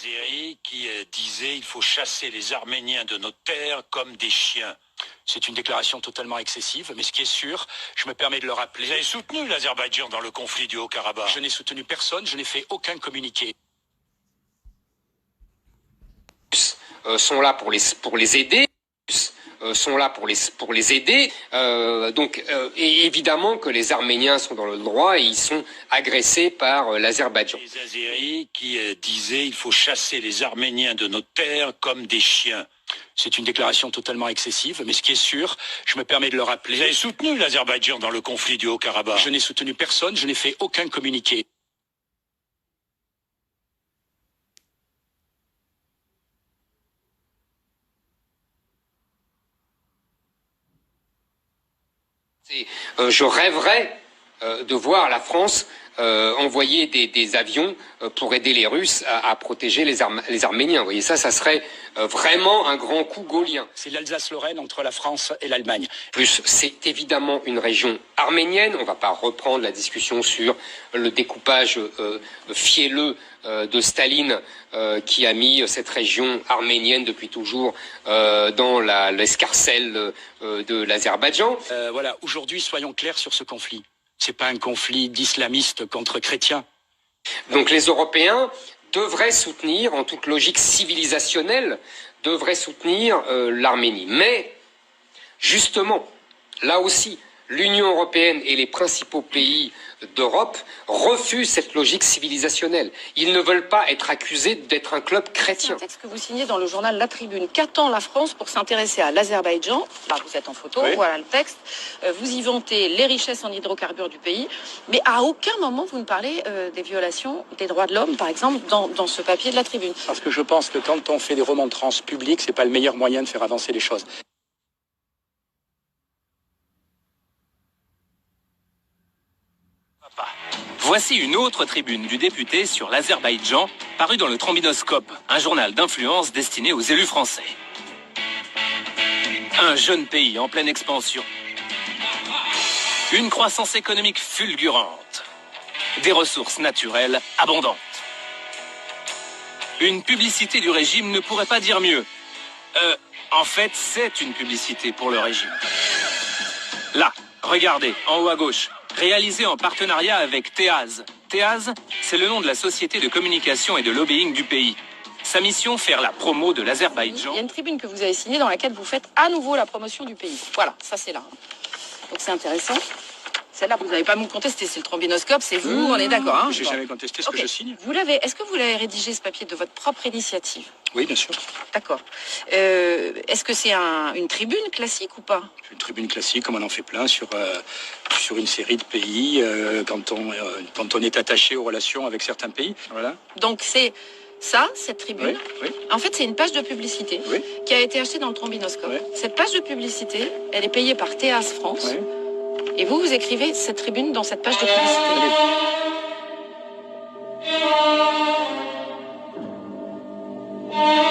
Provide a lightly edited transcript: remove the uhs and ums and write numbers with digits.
Azeri qui disait il faut chasser les Arméniens de nos terres comme des chiens. C'est une déclaration totalement excessive, mais ce qui est sûr, je me permets de le rappeler. Vous avez soutenu l'Azerbaïdjan dans le conflit du Haut-Karabakh? Je n'ai soutenu personne, je n'ai fait aucun communiqué. Sont là pour les aider. Sont là pour les aider. Et évidemment que les Arméniens sont dans le droit et ils sont agressés par l'Azerbaïdjan. Les Azéris qui disaient il faut chasser les Arméniens de nos terres comme des chiens. C'est une déclaration totalement excessive, mais ce qui est sûr, je me permets de le rappeler. Vous avez soutenu l'Azerbaïdjan dans le conflit du Haut-Karabakh? Je n'ai soutenu personne, je n'ai fait aucun communiqué. Je rêverais de voir la France envoyer des avions pour aider les Russes à protéger les Arméniens. Vous voyez, ça serait vraiment un grand coup gaulien. C'est l'Alsace-Lorraine entre la France et l'Allemagne. Plus, c'est évidemment une région arménienne. On ne va pas reprendre la discussion sur le découpage fielleux de Staline qui a mis cette région arménienne depuis toujours dans l'escarcelle de l'Azerbaïdjan. Voilà, aujourd'hui, soyons clairs sur ce conflit. C'est pas un conflit d'islamistes contre chrétiens. Donc les Européens devraient soutenir, en toute logique civilisationnelle, devraient soutenir l'Arménie. Mais, justement, là aussi, l'Union européenne et les principaux pays d'Europe refusent cette logique civilisationnelle. Ils ne veulent pas être accusés d'être un club chrétien. C'est un texte que vous signez dans le journal La Tribune. Qu'attend la France pour s'intéresser à l'Azerbaïdjan? Là, vous êtes en photo, oui. Voilà le texte. Vous y vantez les richesses en hydrocarbures du pays, mais à aucun moment vous ne parlez des violations des droits de l'homme, par exemple, dans ce papier de La Tribune. Parce que je pense que quand on fait des remontrances publiques, c'est pas le meilleur moyen de faire avancer les choses. Voici une autre tribune du député sur l'Azerbaïdjan, parue dans le Trombinoscope, un journal d'influence destiné aux élus français. Un jeune pays en pleine expansion. Une croissance économique fulgurante. Des ressources naturelles abondantes. Une publicité du régime ne pourrait pas dire mieux. En fait, c'est une publicité pour le régime. Là, regardez, en haut à gauche. Réalisé en partenariat avec Teaz. Teaz, c'est le nom de la société de communication et de lobbying du pays. Sa mission, faire la promo de l'Azerbaïdjan. Il y a une tribune que vous avez signée dans laquelle vous faites à nouveau la promotion du pays. Voilà, ça c'est là. Donc c'est intéressant. Celle-là, vous n'avez pas à me contester, c'est le Trombinoscope, c'est vous, on est d'accord. Hein, j'ai jamais contesté ce que je signe. Est-ce que vous l'avez rédigé ce papier de votre propre initiative? Oui, bien sûr. D'accord. Est-ce que c'est une tribune classique ou pas? Une tribune classique, comme on en fait plein sur une série de pays, quand on est attaché aux relations avec certains pays. Voilà. Donc c'est ça, cette tribune. Oui. En fait, c'est une page de publicité qui a été achetée dans le Trombinoscope. Oui. Cette page de publicité, elle est payée par Teaz France. Oui. Et vous écrivez cette tribune dans cette page de publicité. Allez.